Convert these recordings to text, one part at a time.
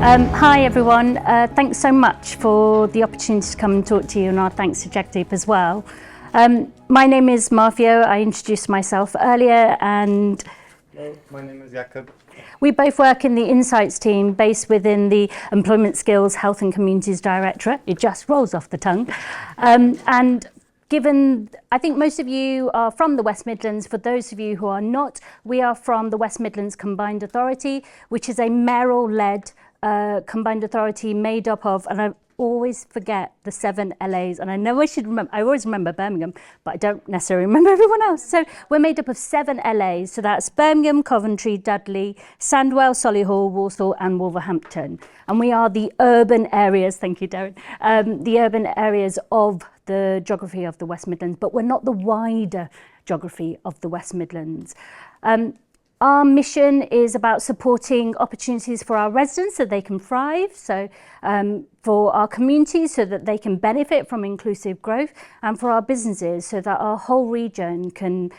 Hi everyone, thanks so much for the opportunity to come and talk to you, and our thanks to Jagdeep as well. My name is Mahfia. I introduced myself earlier, and hello, my name is Jakob. We both work in the Insights team based within the Employment Skills, Health and Communities Directorate. It just rolls off the tongue. And given, I think most of you are from the West Midlands. For those of you who are not, we are from the West Midlands Combined Authority, which is a mayoral-led combined authority made up of, and I always forget the 7 LAs, and I know I should remember, I always remember Birmingham, but I don't necessarily remember everyone else. So we're made up of 7 LAs, so that's Birmingham, Coventry, Dudley, Sandwell, Solihull, Walsall and Wolverhampton. And we are the urban areas, thank you Darren, the urban areas of the geography of the West Midlands, but we're not the wider geography of the West Midlands. Our mission is about supporting opportunities for our residents so they can thrive, so for our communities so that they can benefit from inclusive growth, and for our businesses so that our whole region can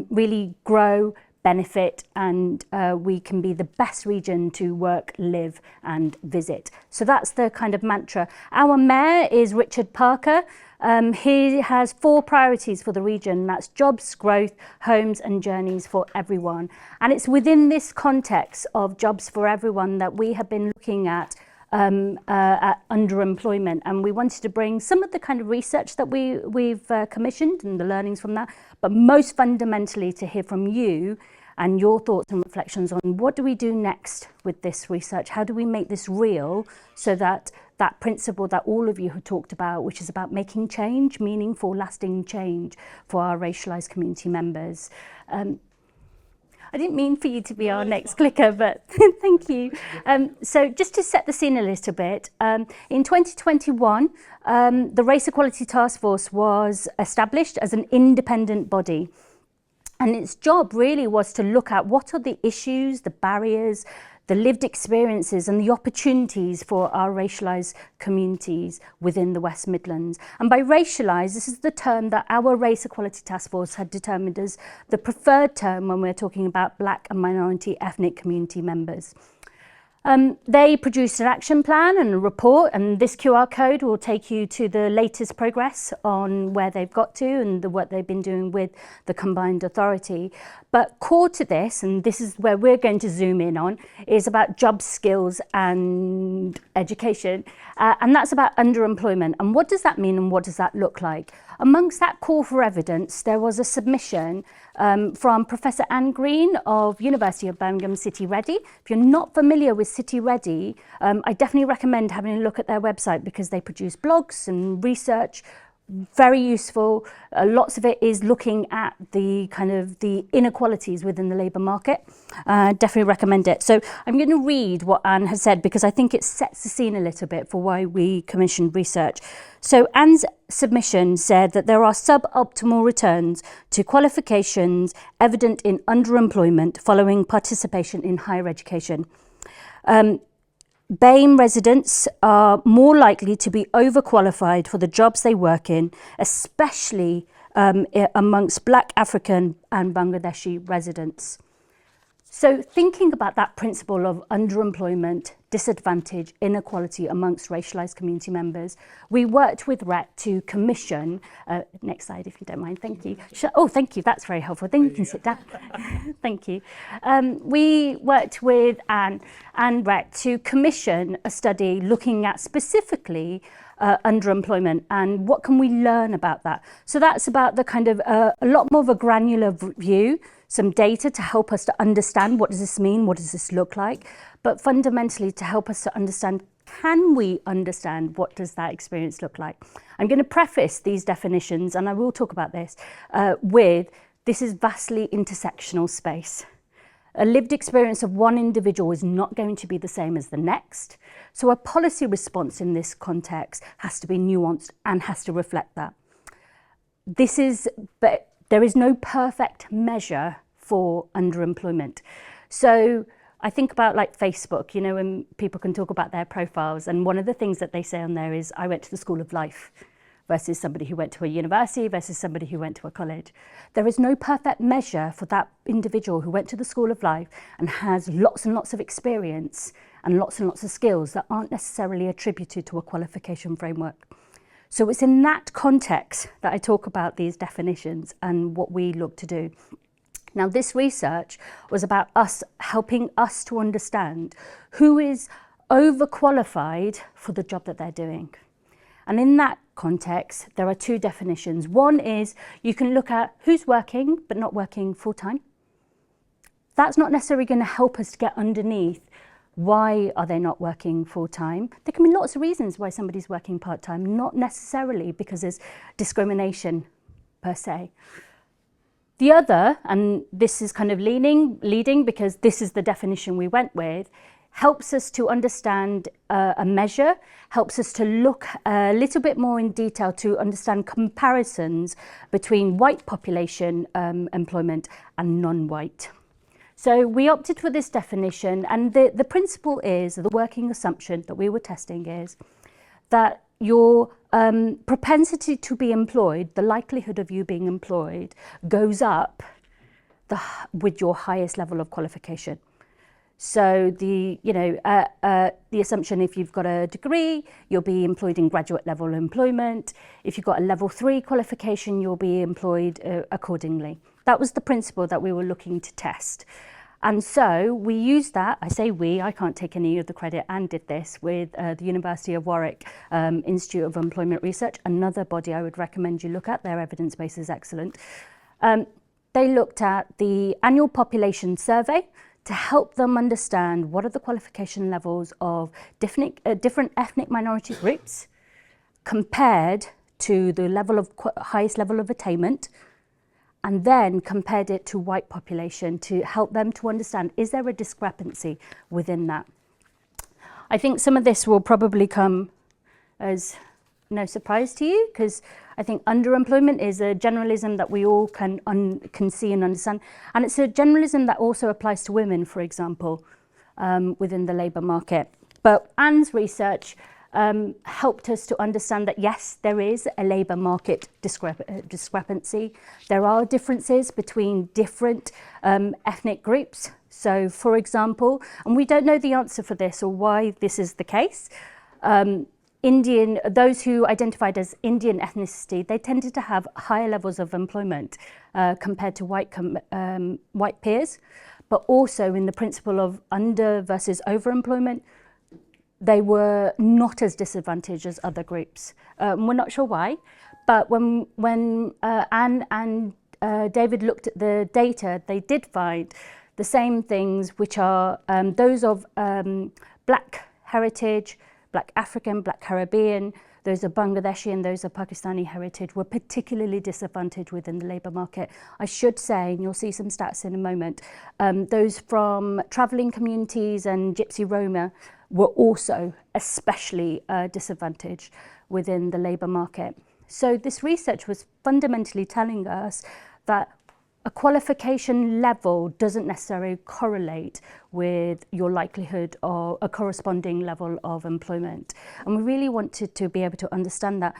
really grow, benefit, and we can be the best region to work, live and visit. So that's the kind of mantra. Our mayor is Richard Parker. He has 4 priorities for the region. That's jobs, growth, homes and journeys for everyone. And it's within this context of jobs for everyone that we have been looking at underemployment. And we wanted to bring some of the kind of research that we've commissioned and the learnings from that, but most fundamentally to hear from you and your thoughts and reflections on what do we do next with this research? How do we make this real so that that principle that all of you have talked about, which is about making change, meaningful, lasting change for our racialised community members. I didn't mean for you to be our next clicker, but thank you. So just to set the scene a little bit, in 2021, the Race Equality Task Force was established as an independent body. And its job really was to look at what are the issues, the barriers, the lived experiences and the opportunities for our racialised communities within the West Midlands. And by racialised, this is the term that our Race Equality Task Force had determined as the preferred term when we're talking about Black and minority ethnic community members. They produced an action plan and a report, and this QR code will take you to the latest progress on where they've got to and the work they've been doing with the combined authority. But core to this, and this is where we're going to zoom in on, is about job skills and education. And that's about underemployment. And what does that mean and what does that look like? Amongst that call for evidence, there was a submission from Professor Anne Green of University of Birmingham City Ready. If you're not familiar with City Ready, I definitely recommend having a look at their website because they produce blogs and research, very useful. Lots of it is looking at the kind of the inequalities within the labour market. Definitely recommend it. So I'm going to read what Anne has said because I think it sets the scene a little bit for why we commissioned research. So Anne's submission said that there are suboptimal returns to qualifications evident in underemployment following participation in higher education. BAME residents are more likely to be overqualified for the jobs they work in, especially amongst Black, African and Bangladeshi residents. So thinking about that principle of underemployment, disadvantage, inequality amongst racialised community members, we worked with RET to commission, next slide if you don't mind, thank you. Oh, thank you, that's very helpful, then you can sit down. Thank you. We worked with Anne and RET to commission a study looking at specifically underemployment and what can we learn about that. So that's about the kind of a lot more of a granular view, some data to help us to understand what does this mean, what does this look like, but fundamentally to help us to understand, can we understand what does that experience look like? I'm going to preface these definitions, and I will talk about this, with this is vastly intersectional space. A lived experience of one individual is not going to be the same as the next. So a policy response in this context has to be nuanced and has to reflect that. But there is no perfect measure for underemployment. So I think about like Facebook, you know, when people can talk about their profiles, and one of the things that they say on there is, I went to the School of Life. versus somebody who went to a university versus somebody who went to a college. There is no perfect measure for that individual who went to the school of life and has lots and lots of experience and lots of skills that aren't necessarily attributed to a qualification framework. So it's in that context that I talk about these definitions and what we look to do. Now, this research was about us helping us to understand who is overqualified for the job that they're doing. And in that context, there are two definitions. One is you can look at who's working but not working full-time. That's not necessarily going to help us to get underneath why are they not working full-time. There can be lots of reasons why somebody's working part-time, not necessarily because there's discrimination per se. The other, and this is kind of leading because this is the definition we went with, helps us to understand a measure, helps us to look a little bit more in detail to understand comparisons between white population employment and non-white. So we opted for this definition, and the principle is, the working assumption that we were testing is that your propensity to be employed, the likelihood of you being employed, goes up with your highest level of qualification. So the assumption, if you've got a degree, you'll be employed in graduate level employment. If you've got a level 3 qualification, you'll be employed accordingly. That was the principle that we were looking to test. And so we used that, I say we, I can't take any of the credit, and did this with the University of Warwick Institute of Employment Research, another body I would recommend you look at. Their evidence base is excellent. They looked at the annual population survey to help them understand what are the qualification levels of different ethnic minority groups compared to the level of highest level of attainment, and then compared it to white population to help them to understand, is there a discrepancy within that? I think some of this will probably come as no surprise to you, because I think underemployment is a generalism that we all can see and understand, and it's a generalism that also applies to women, for example, within the labour market. But Anne's research helped us to understand that yes, there is a labour market discrepancy. There are differences between different ethnic groups. So, for example, and we don't know the answer for this or why this is the case, those who identified as Indian ethnicity, they tended to have higher levels of employment compared to white peers, but also in the principle of under versus overemployment, they were not as disadvantaged as other groups. We're not sure why, but when Anne and David looked at the data, they did find the same things, which are those of Black heritage, Black African, Black Caribbean, those are Bangladeshi and those are Pakistani heritage, were particularly disadvantaged within the labour market. I should say, and you'll see some stats in a moment, those from travelling communities and Gypsy Roma were also especially disadvantaged within the labour market. So this research was fundamentally telling us that a qualification level doesn't necessarily correlate with your likelihood of a corresponding level of employment. And we really wanted to be able to understand that,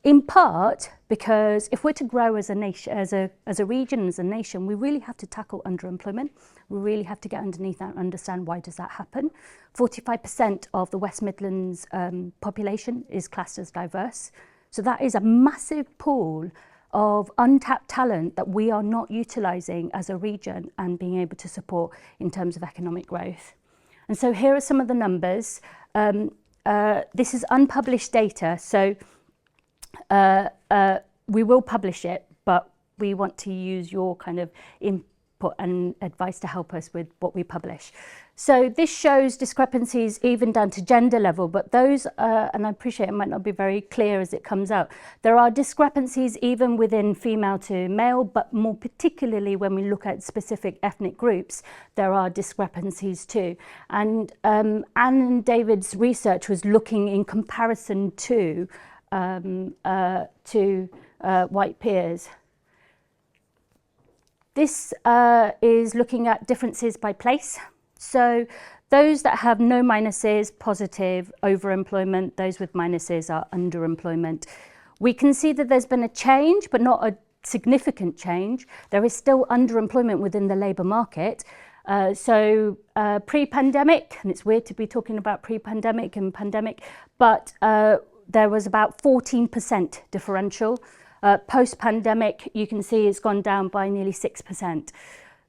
in part because if we're to grow as a nation, as a region, as a nation, we really have to tackle underemployment. We really have to get underneath that and understand why does that happen. 45% of the West Midlands population is classed as diverse. So that is a massive pool of untapped talent that we are not utilising as a region and being able to support in terms of economic growth. And so here are some of the numbers. This is unpublished data, so we will publish it, but we want to use your kind of input and advice to help us with what we publish. So this shows discrepancies even down to gender level, but those, and I appreciate it might not be very clear as it comes out, there are discrepancies even within female to male, but more particularly when we look at specific ethnic groups, there are discrepancies too. And Anne and David's research was looking in comparison to white peers. This is looking at differences by place. So those that have no minuses, positive overemployment, those with minuses are underemployment. We can see that there's been a change, but not a significant change. There is still underemployment within the labour market. Pre-pandemic, and it's weird to be talking about pre-pandemic and pandemic, but there was about 14% differential. Post-pandemic, you can see it's gone down by nearly 6%.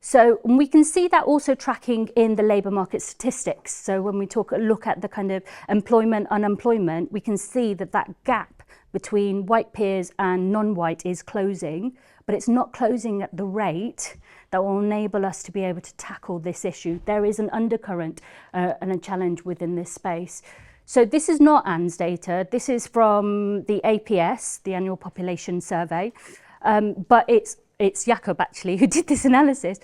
So we can see that also tracking in the labour market statistics. So when we look at the kind of employment, unemployment, we can see that that gap between white peers and non-white is closing, but it's not closing at the rate that will enable us to be able to tackle this issue. There is an undercurrent and a challenge within this space. So this is not Anne's data. This is from the APS, the Annual Population Survey, but it's Jakob actually who did this analysis,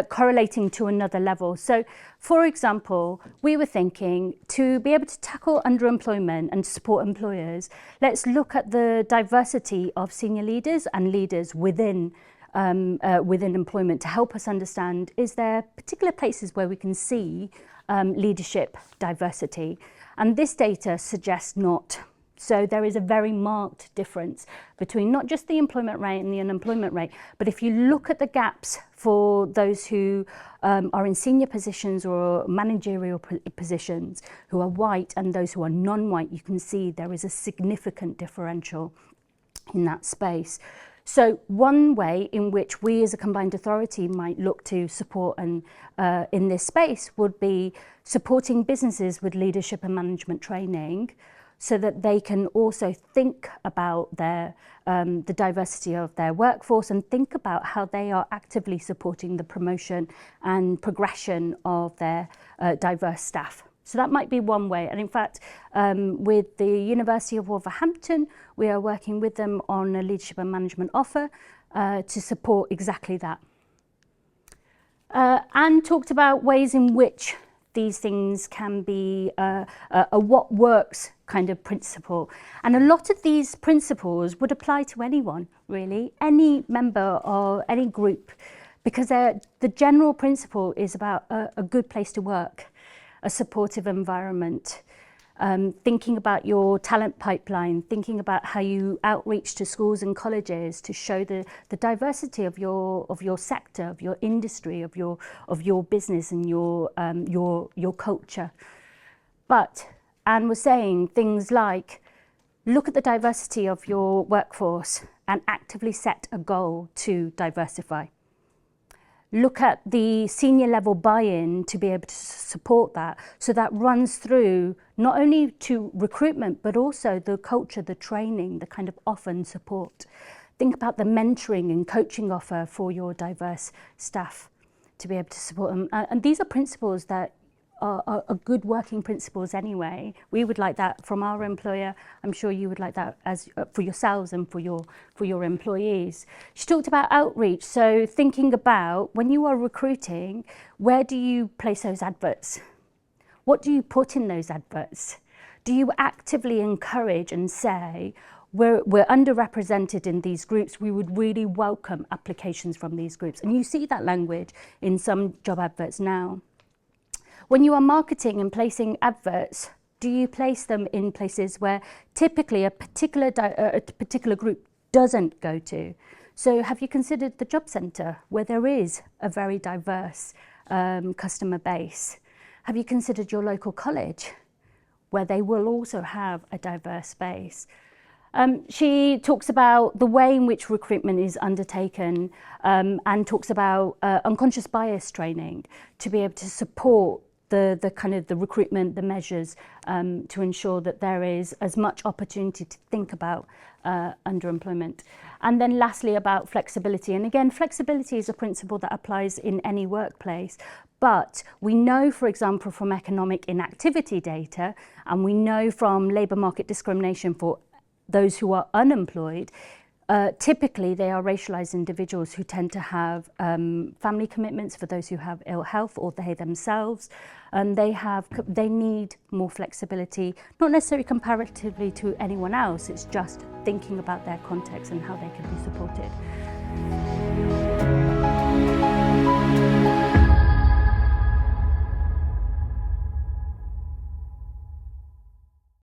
correlating to another level. So, for example, we were thinking to be able to tackle underemployment and support employers, let's look at the diversity of senior leaders and leaders within employment to help us understand, is there particular places where we can see leadership diversity? And this data suggests not. So there is a very marked difference between not just the employment rate and the unemployment rate, but if you look at the gaps for those who are in senior positions or managerial positions who are white and those who are non-white, you can see there is a significant differential in that space. So one way in which we as a combined authority might look to support and in this space would be supporting businesses with leadership and management training, so that they can also think about the diversity of their workforce and think about how they are actively supporting the promotion and progression of their diverse staff. So that might be one way. And in fact, with the University of Wolverhampton, we are working with them on a leadership and management offer to support exactly that. Anne talked about ways in which these things can be a what works kind of principle. And a lot of these principles would apply to anyone, really, any member or any group, because the general principle is about a good place to work, a supportive environment, thinking about your talent pipeline, thinking about how you outreach to schools and colleges to show the diversity of your sector, of your industry, of your business and your culture. But Anne was saying things like, look at the diversity of your workforce and actively set a goal to diversify. Look at the senior level buy-in to be able to support that. So that runs through not only to recruitment, but also the culture, the training, the kind of offer and support. Think about the mentoring and coaching offer for your diverse staff to be able to support them. And these are principles that are good working principles anyway. We would like that from our employer. I'm sure you would like that as for yourselves and for your employees. She talked about outreach, so thinking about when you are recruiting, where do you place those adverts? What do you put in those adverts? Do you actively encourage and say, we're underrepresented in these groups, we would really welcome applications from these groups? And you see that language in some job adverts now. When you are marketing and placing adverts, do you place them in places where typically a particular group doesn't go to? So have you considered the job centre where there is a very diverse customer base? Have you considered your local college where they will also have a diverse base? She talks about the way in which recruitment is undertaken and talks about unconscious bias training to be able to support the kind of the recruitment, the measures to ensure that there is as much opportunity to think about underemployment. And then lastly about flexibility. And again, flexibility is a principle that applies in any workplace. But we know, for example, from economic inactivity data, and we know from labour market discrimination for those who are unemployed, typically they are racialised individuals who tend to have family commitments for those who have ill health or they themselves. They need more flexibility, not necessarily comparatively to anyone else, it's just thinking about their context and how they can be supported.